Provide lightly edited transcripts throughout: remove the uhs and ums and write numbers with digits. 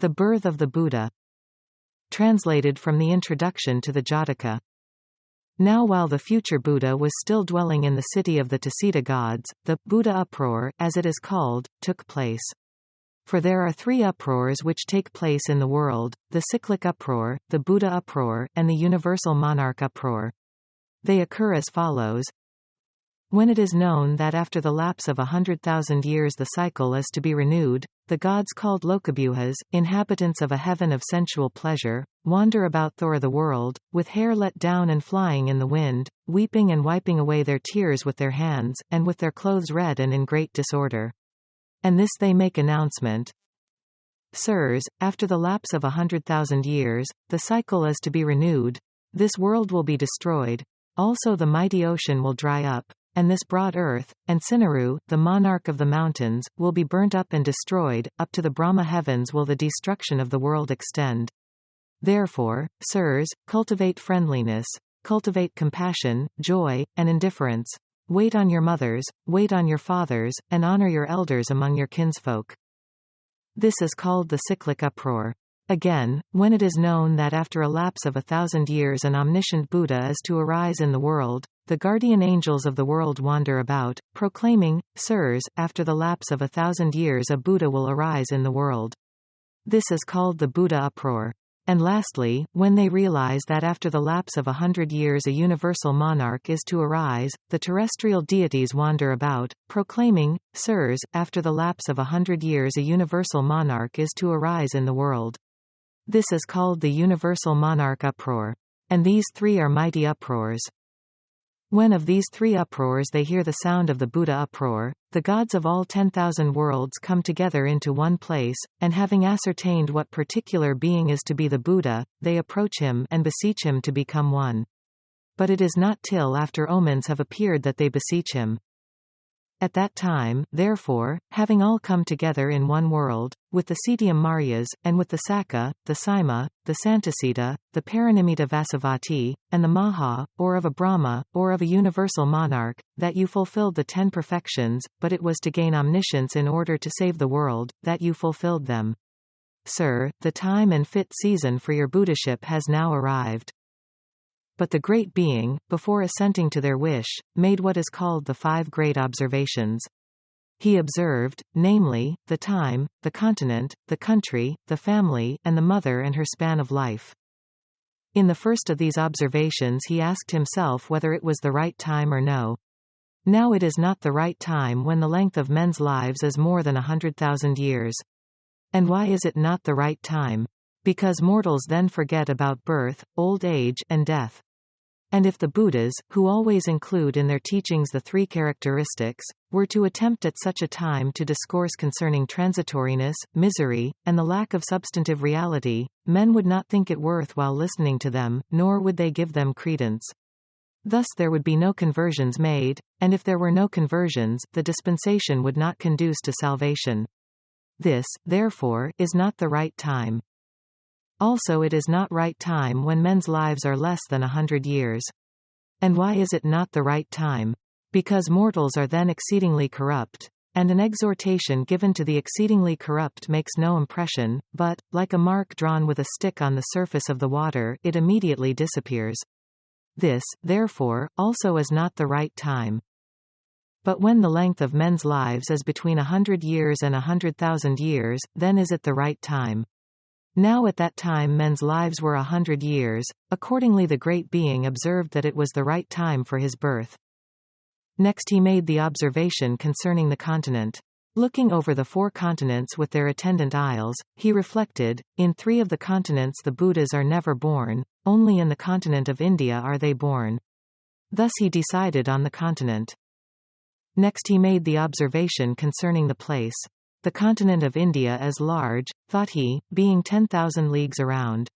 The birth of the Buddha. Translated from the introduction to the Jataka. Now while the future Buddha was still dwelling in the city of the Tusita gods, the Buddha uproar, as it is called, took place. For there are three uproars which take place in the world, the cyclic uproar, the Buddha uproar, and the universal monarch uproar. They occur as follows. When it is known that after the lapse of 100,000 years the cycle is to be renewed, the gods called Lokabuhas, inhabitants of a heaven of sensual pleasure, wander about Thor the world, with hair let down and flying in the wind, weeping and wiping away their tears with their hands, and with their clothes red and in great disorder. And this they make announcement. Sirs, after the lapse of 100,000 years, the cycle is to be renewed. This world will be destroyed. Also the mighty ocean will dry up. And this broad earth, and Sinaru, the monarch of the mountains, will be burnt up and destroyed, up to the Brahma heavens will the destruction of the world extend. Therefore, sirs, cultivate friendliness, cultivate compassion, joy, and indifference. Wait on your mothers, wait on your fathers, and honor your elders among your kinsfolk. This is called the cyclic uproar. Again, when it is known that after a lapse of 1,000 years an omniscient Buddha is to arise in the world, the guardian angels of the world wander about, proclaiming, Sirs, after the lapse of 1,000 years a Buddha will arise in the world. This is called the Buddha uproar. And lastly, when they realize that after the lapse of 100 years a universal monarch is to arise, the terrestrial deities wander about, proclaiming, Sirs, after the lapse of 100 years a universal monarch is to arise in the world. This is called the universal monarch uproar. And these three are mighty uproars. When of these three uproars they hear the sound of the Buddha uproar, the gods of all 10,000 worlds come together into one place, and having ascertained what particular being is to be the Buddha, they approach him and beseech him to become one. But it is not till after omens have appeared that they beseech him. At that time, therefore, having all come together in one world, with the Cetium Maryas, and with the Saka, the Saima, the Santasita, the Paranimita Vasavati, and the Maha, or of a Brahma, or of a universal monarch, that you fulfilled the 10 perfections, but it was to gain omniscience in order to save the world, that you fulfilled them. Sir, the time and fit season for your Buddhaship has now arrived. But the Great Being, before assenting to their wish, made what is called the 5 great observations. He observed, namely, the time, the continent, the country, the family, and the mother and her span of life. In the first of these observations he asked himself whether it was the right time or no. Now it is not the right time when the length of men's lives is more than 100,000 years. And why is it not the right time? Because mortals then forget about birth, old age, and death. And if the Buddhas, who always include in their teachings the 3 characteristics, were to attempt at such a time to discourse concerning transitoriness, misery, and the lack of substantive reality, men would not think it worth while listening to them, nor would they give them credence. Thus there would be no conversions made, and if there were no conversions, the dispensation would not conduce to salvation. This, therefore, is not the right time. Also it is not right time when men's lives are less than 100 years. And why is it not the right time? Because mortals are then exceedingly corrupt, and an exhortation given to the exceedingly corrupt makes no impression, but, like a mark drawn with a stick on the surface of the water, it immediately disappears. This, therefore, also is not the right time. But when the length of men's lives is between 100 years and 100,000 years, then is it the right time. Now at that time men's lives were 100 years, accordingly the Great Being observed that it was the right time for his birth. Next he made the observation concerning the continent. Looking over the 4 continents with their attendant isles, he reflected, in 3 of the continents the Buddhas are never born, only in the continent of India are they born. Thus he decided on the continent. Next he made the observation concerning the place. The continent of India is large, thought he, being 10,000 leagues around.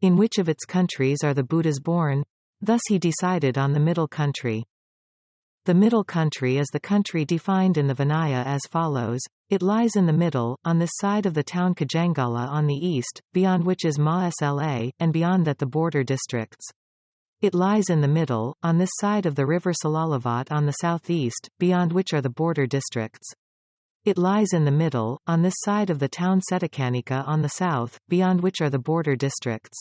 In which of its countries are the Buddhas born? Thus he decided on the middle country. The middle country is the country defined in the Vinaya as follows. It lies in the middle, on this side of the town Kajangala on the east, beyond which is Masla, and beyond that the border districts. It lies in the middle, on this side of the river Salalavat on the southeast, beyond which are the border districts. It lies in the middle, on this side of the town Setakanika on the south, beyond which are the border districts.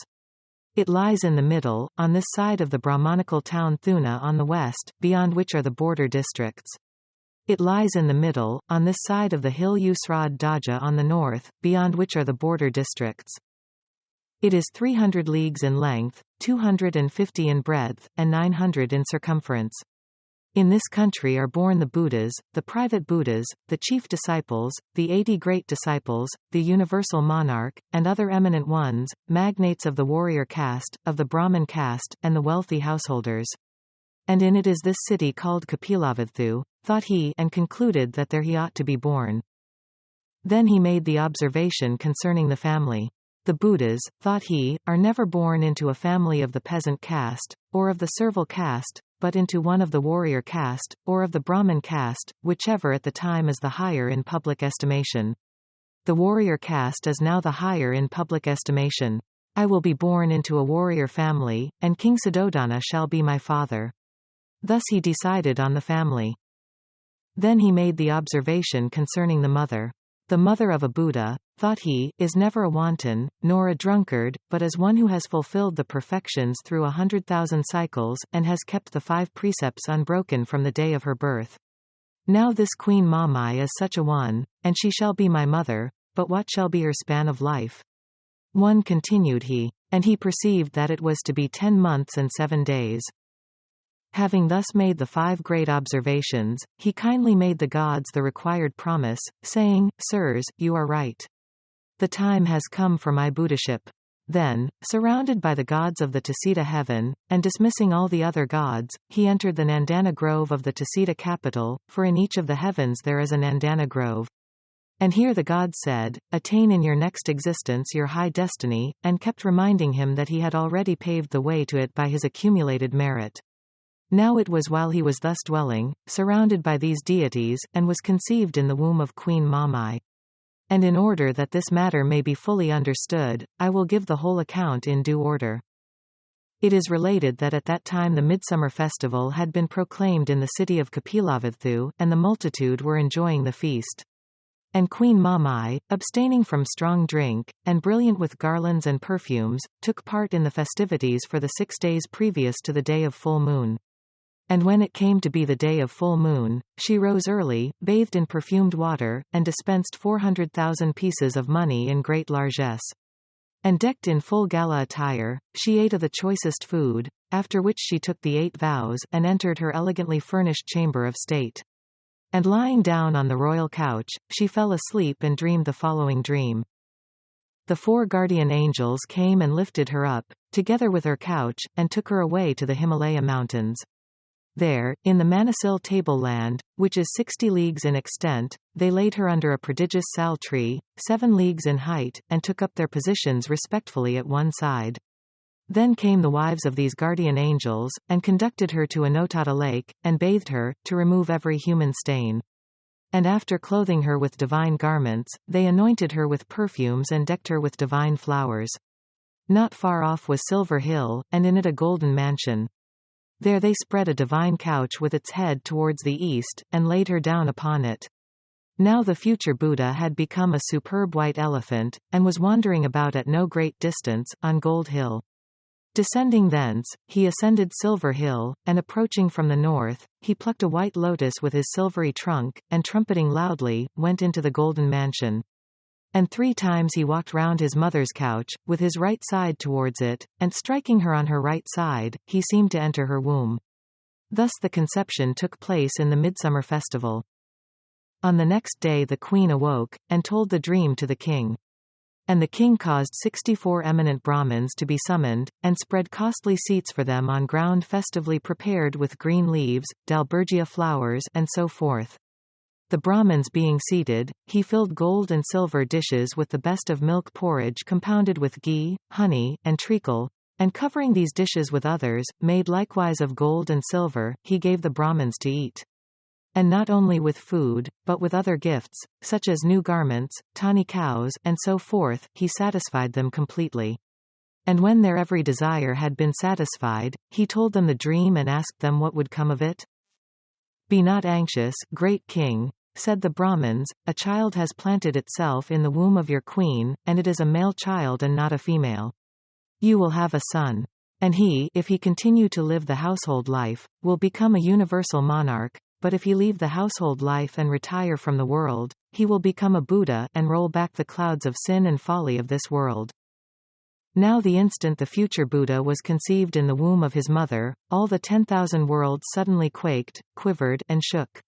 It lies in the middle, on this side of the Brahmanical town Thuna on the west, beyond which are the border districts. It lies in the middle, on this side of the hill Usrad Daja on the north, beyond which are the border districts. It is 300 leagues in length, 250 in breadth, and 900 in circumference. In this country are born the Buddhas, the private Buddhas, the chief disciples, the 80 great disciples, the universal monarch, and other eminent ones, magnates of the warrior caste, of the Brahmin caste, and the wealthy householders. And in it is this city called Kapilavathu, thought he, and concluded that there he ought to be born. Then he made the observation concerning the family. The Buddhas, thought he, are never born into a family of the peasant caste, or of the servile caste, but into one of the warrior caste, or of the Brahmin caste, whichever at the time is the higher in public estimation. The warrior caste is now the higher in public estimation. I will be born into a warrior family, and King Suddhodana shall be my father. Thus he decided on the family. Then he made the observation concerning the mother. The mother of a Buddha, thought he, is never a wanton, nor a drunkard, but as one who has fulfilled the perfections through 100,000 cycles, and has kept the 5 precepts unbroken from the day of her birth. Now this Queen Mamai is such a one, and she shall be my mother, but what shall be her span of life? One continued he, and he perceived that it was to be 10 months and 7 days. Having thus made the 5 great observations, he kindly made the gods the required promise, saying, Sirs, you are right. The time has come for my Buddhaship. Then, surrounded by the gods of the Tusita heaven, and dismissing all the other gods, he entered the Nandana grove of the Tusita capital, for in each of the heavens there is a Nandana grove. And here the gods said, Attain in your next existence your high destiny, and kept reminding him that he had already paved the way to it by his accumulated merit. Now it was while he was thus dwelling, surrounded by these deities, and was conceived in the womb of Queen Mamai. And in order that this matter may be fully understood, I will give the whole account in due order. It is related that at that time the midsummer festival had been proclaimed in the city of Kapilavathu, and the multitude were enjoying the feast. And Queen Mamai, abstaining from strong drink, and brilliant with garlands and perfumes, took part in the festivities for the 6 days previous to the day of full moon. And when it came to be the day of full moon, she rose early, bathed in perfumed water, and dispensed 400,000 pieces of money in great largesse. And decked in full gala attire, she ate of the choicest food, after which she took the 8 vows, and entered her elegantly furnished chamber of state. And lying down on the royal couch, she fell asleep and dreamed the following dream. The 4 guardian angels came and lifted her up, together with her couch, and took her away to the Himalaya mountains. There, in the Manasil tableland, which is 60 leagues in extent, they laid her under a prodigious sal tree, 7 leagues in height, and took up their positions respectfully at one side. Then came the wives of these guardian angels, and conducted her to Anotata lake, and bathed her, to remove every human stain. And after clothing her with divine garments, they anointed her with perfumes and decked her with divine flowers. Not far off was Silver Hill, and in it a golden mansion. There they spread a divine couch with its head towards the east, and laid her down upon it. Now the future Buddha had become a superb white elephant, and was wandering about at no great distance, on Gold Hill. Descending thence, he ascended Silver Hill, and approaching from the north, he plucked a white lotus with his silvery trunk, and trumpeting loudly, went into the golden mansion. And 3 times he walked round his mother's couch, with his right side towards it, and striking her on her right side, he seemed to enter her womb. Thus the conception took place in the midsummer festival. On the next day the queen awoke, and told the dream to the king. And the king caused 64 eminent Brahmins to be summoned, and spread costly seats for them on ground festively prepared with green leaves, dalbergia flowers, and so forth. The Brahmins being seated, he filled gold and silver dishes with the best of milk porridge compounded with ghee, honey, and treacle, and covering these dishes with others, made likewise of gold and silver, he gave the Brahmins to eat. And not only with food, but with other gifts, such as new garments, tawny cows, and so forth, he satisfied them completely. And when their every desire had been satisfied, he told them the dream and asked them what would come of it. Be not anxious, great king, said the Brahmins, a child has planted itself in the womb of your queen, and it is a male child and not a female. You will have a son. And he, if he continue to live the household life, will become a universal monarch, but if he leave the household life and retire from the world, he will become a Buddha and roll back the clouds of sin and folly of this world. Now the instant the future Buddha was conceived in the womb of his mother, all the 10,000 worlds suddenly quaked, quivered, and shook.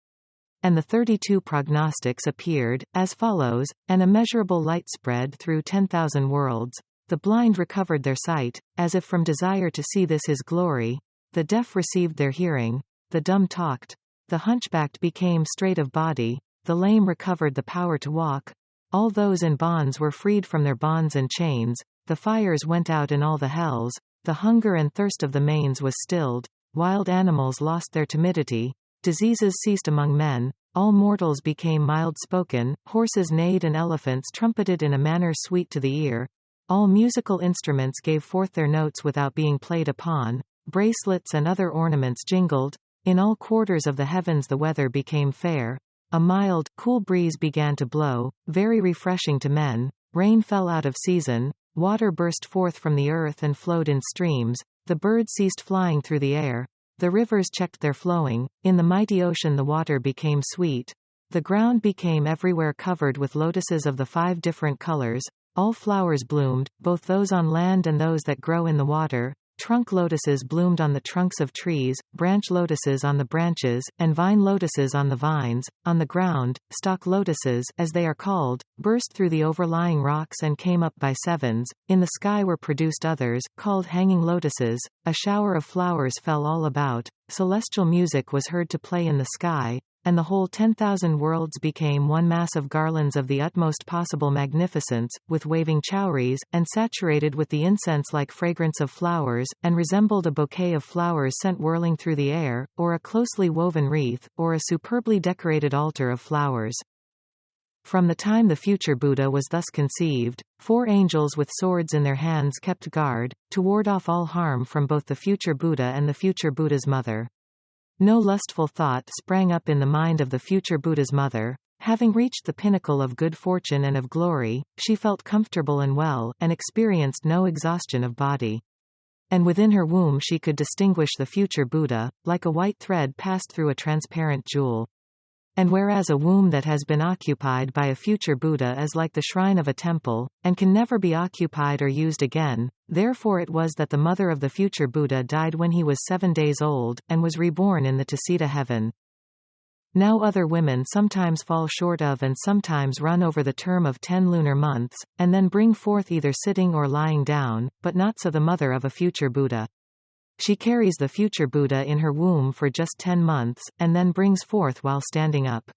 And the 32 prognostics appeared, as follows: an immeasurable light spread through 10,000 worlds. The blind recovered their sight, as if from desire to see this his glory. The deaf received their hearing. The dumb talked. The hunchbacked became straight of body. The lame recovered the power to walk. All those in bonds were freed from their bonds and chains. The fires went out in all the hells. The hunger and thirst of the mains was stilled. Wild animals lost their timidity. Diseases ceased among men. All mortals became mild-spoken. Horses neighed and elephants trumpeted in a manner sweet to the ear. All musical instruments gave forth their notes without being played upon. Bracelets and other ornaments jingled. In all quarters of the heavens the weather became fair. A mild, cool breeze began to blow, very refreshing to men. Rain fell out of season. Water burst forth from the earth and flowed in streams. The birds ceased flying through the air. The rivers checked their flowing. In the mighty ocean the water became sweet. The ground became everywhere covered with lotuses of the 5 different colors. All flowers bloomed, both those on land and those that grow in the water. Trunk lotuses bloomed on the trunks of trees, branch lotuses on the branches, and vine lotuses on the vines. On the ground, stalk lotuses, as they are called, burst through the overlying rocks and came up by sevens. In the sky were produced others, called hanging lotuses. A shower of flowers fell all about. Celestial music was heard to play in the sky, and the whole 10,000 worlds became one mass of garlands of the utmost possible magnificence, with waving chowries, and saturated with the incense-like fragrance of flowers, and resembled a bouquet of flowers sent whirling through the air, or a closely woven wreath, or a superbly decorated altar of flowers. From the time the future Buddha was thus conceived, 4 angels with swords in their hands kept guard, to ward off all harm from both the future Buddha and the future Buddha's mother. No lustful thought sprang up in the mind of the future Buddha's mother. Having reached the pinnacle of good fortune and of glory, she felt comfortable and well, and experienced no exhaustion of body. And within her womb she could distinguish the future Buddha, like a white thread passed through a transparent jewel. And whereas a womb that has been occupied by a future Buddha is like the shrine of a temple, and can never be occupied or used again, therefore it was that the mother of the future Buddha died when he was 7 days old, and was reborn in the Tusita heaven. Now other women sometimes fall short of and sometimes run over the term of 10 lunar months, and then bring forth either sitting or lying down, but not so the mother of a future Buddha. She carries the future Buddha in her womb for just 10 months, and then brings forth while standing up.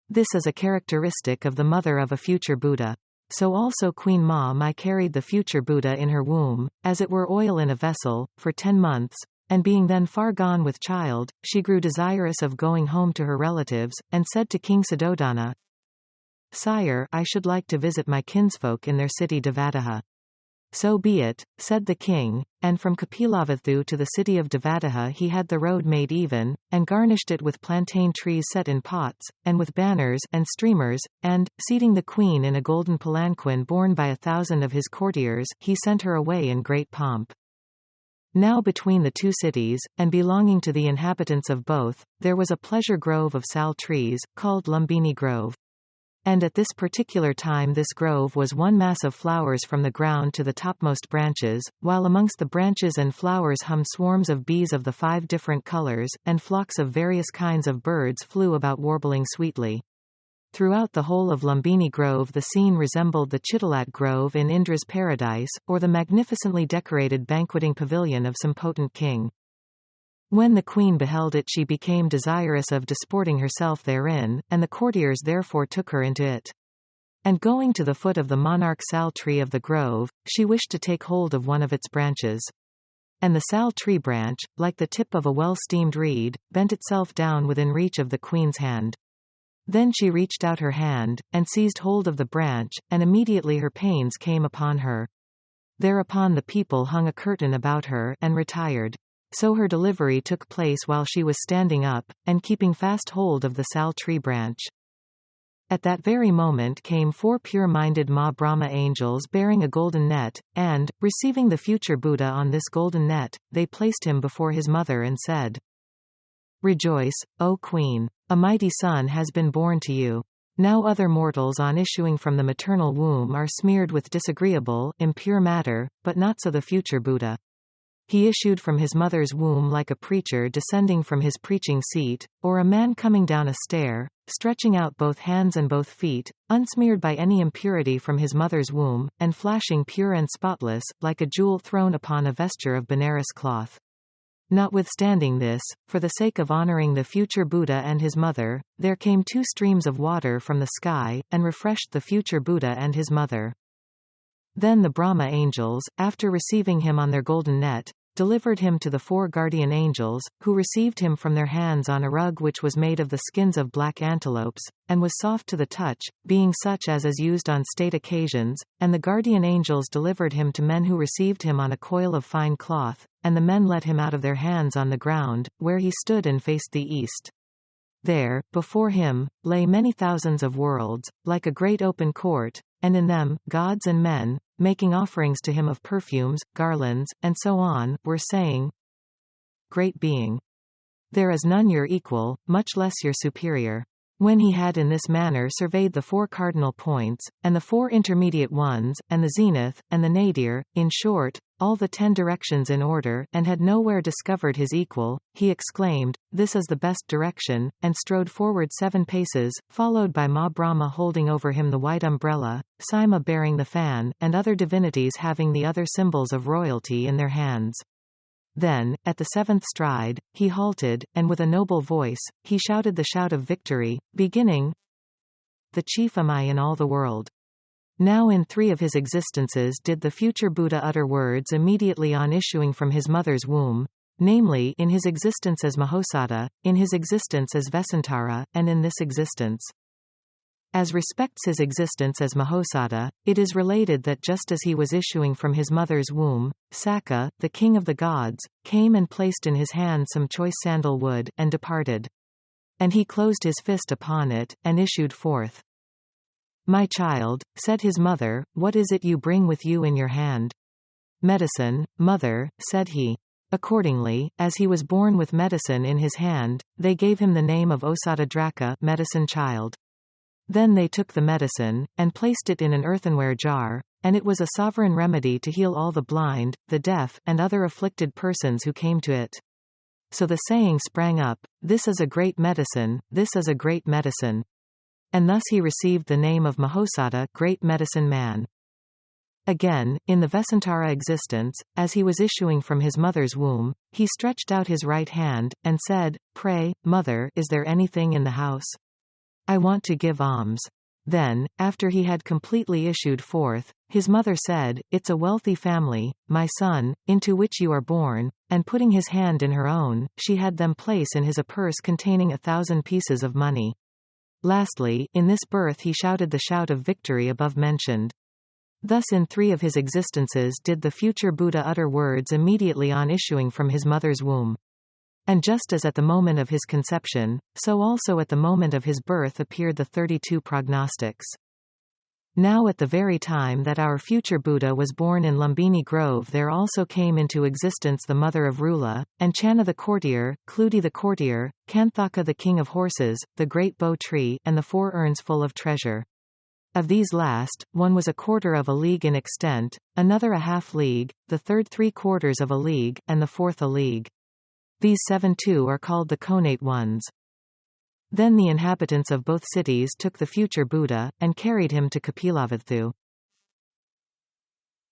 This is a characteristic of the mother of a future Buddha. So also Queen Ma carried the future Buddha in her womb, as it were oil in a vessel, for 10 months, and being then far gone with child, she grew desirous of going home to her relatives, and said to King Suddhodana, "Sire, I should like to visit my kinsfolk in their city Devadaha." "So be it," said the king, and from Kapilavathu to the city of Devadaha he had the road made even, and garnished it with plantain trees set in pots, and with banners and streamers, and, seating the queen in a golden palanquin borne by 1,000 of his courtiers, he sent her away in great pomp. Now between the 2 cities, and belonging to the inhabitants of both, there was a pleasure grove of sal trees, called Lumbini Grove. And at this particular time this grove was one mass of flowers from the ground to the topmost branches, while amongst the branches and flowers hummed swarms of bees of the 5 different colors, and flocks of various kinds of birds flew about warbling sweetly. Throughout the whole of Lumbini Grove the scene resembled the Chittilat Grove in Indra's paradise, or the magnificently decorated banqueting pavilion of some potent king. When the queen beheld it she became desirous of disporting herself therein, and the courtiers therefore took her into it. And going to the foot of the monarch sal tree of the grove, she wished to take hold of one of its branches. And the sal tree branch, like the tip of a well-steamed reed, bent itself down within reach of the queen's hand. Then she reached out her hand, and seized hold of the branch, and immediately her pains came upon her. Thereupon the people hung a curtain about her, and retired. So her delivery took place while she was standing up, and keeping fast hold of the sal tree branch. At that very moment came 4 pure-minded Ma-Brahma angels bearing a golden net, and, receiving the future Buddha on this golden net, they placed him before his mother and said, "Rejoice, O Queen! A mighty son has been born to you. Now other mortals on issuing from the maternal womb are smeared with disagreeable, impure matter, but not so the future Buddha. He issued from his mother's womb like a preacher descending from his preaching seat, or a man coming down a stair, stretching out both hands and both feet, unsmeared by any impurity from his mother's womb, and flashing pure and spotless, like a jewel thrown upon a vesture of Benares cloth. Notwithstanding this, for the sake of honoring the future Buddha and his mother, there came 2 streams of water from the sky, and refreshed the future Buddha and his mother. Then the Brahma angels, after receiving him on their golden net, delivered him to the 4 guardian angels, who received him from their hands on a rug which was made of the skins of black antelopes, and was soft to the touch, being such as is used on state occasions, and the guardian angels delivered him to men who received him on a coil of fine cloth, and the men let him out of their hands on the ground, where he stood and faced the east. There, before him, lay many thousands of worlds, like a great open court, and in them, gods and men, making offerings to him of perfumes, garlands, and so on, were saying, "Great being! There is none your equal, much less your superior." When he had in this manner surveyed the 4 cardinal points, and the 4 intermediate ones, and the zenith, and the nadir, in short, all the 10 directions in order, and had nowhere discovered his equal, he exclaimed, "This is the best direction," and strode forward 7 paces, followed by Ma-Brahma holding over him the white umbrella, Sima bearing the fan, and other divinities having the other symbols of royalty in their hands. Then, at the 7th stride, he halted, and with a noble voice, he shouted the shout of victory, beginning, "The chief am I in all the world." Now in 3 of his existences did the future Buddha utter words immediately on issuing from his mother's womb, namely in his existence as Mahosada, in his existence as Vesantara, and in this existence. As respects his existence as Mahosada, it is related that just as he was issuing from his mother's womb, Sakka, the king of the gods, came and placed in his hand some choice sandal wood, and departed. And he closed his fist upon it, and issued forth. "My child," said his mother, "what is it you bring with you in your hand?" "Medicine, mother," said he. Accordingly, as he was born with medicine in his hand, they gave him the name of Osada Draka, medicine child. Then they took the medicine, and placed it in an earthenware jar, and it was a sovereign remedy to heal all the blind, the deaf, and other afflicted persons who came to it. So the saying sprang up, "This is a great medicine, this is a great medicine." And thus he received the name of Mahosada, great medicine man. Again, in the Vesantara existence, as he was issuing from his mother's womb, he stretched out his right hand, and said, "Pray, mother, is there anything in the house? I want to give alms." Then, after he had completely issued forth, his mother said, "It's a wealthy family, my son, into which you are born," and putting his hand in her own, she had them place in his a purse containing 1,000 pieces of money. Lastly, in this birth he shouted the shout of victory above mentioned. Thus in 3 of his existences did the future Buddha utter words immediately on issuing from his mother's womb. And just as at the moment of his conception, so also at the moment of his birth appeared the 32 prognostics. Now at the very time that our future Buddha was born in Lumbini Grove there also came into existence the mother of Rula, and Channa the courtier, Kludi the courtier, Kanthaka the king of horses, the great bow tree, and the 4 urns full of treasure. Of these last, one was 1/4 of a league in extent, another a half league, the third 3/4 of a league, and the 4th a league. These 7 too are called the connate ones. Then the inhabitants of both cities took the future Buddha, and carried him to Kapilavathu.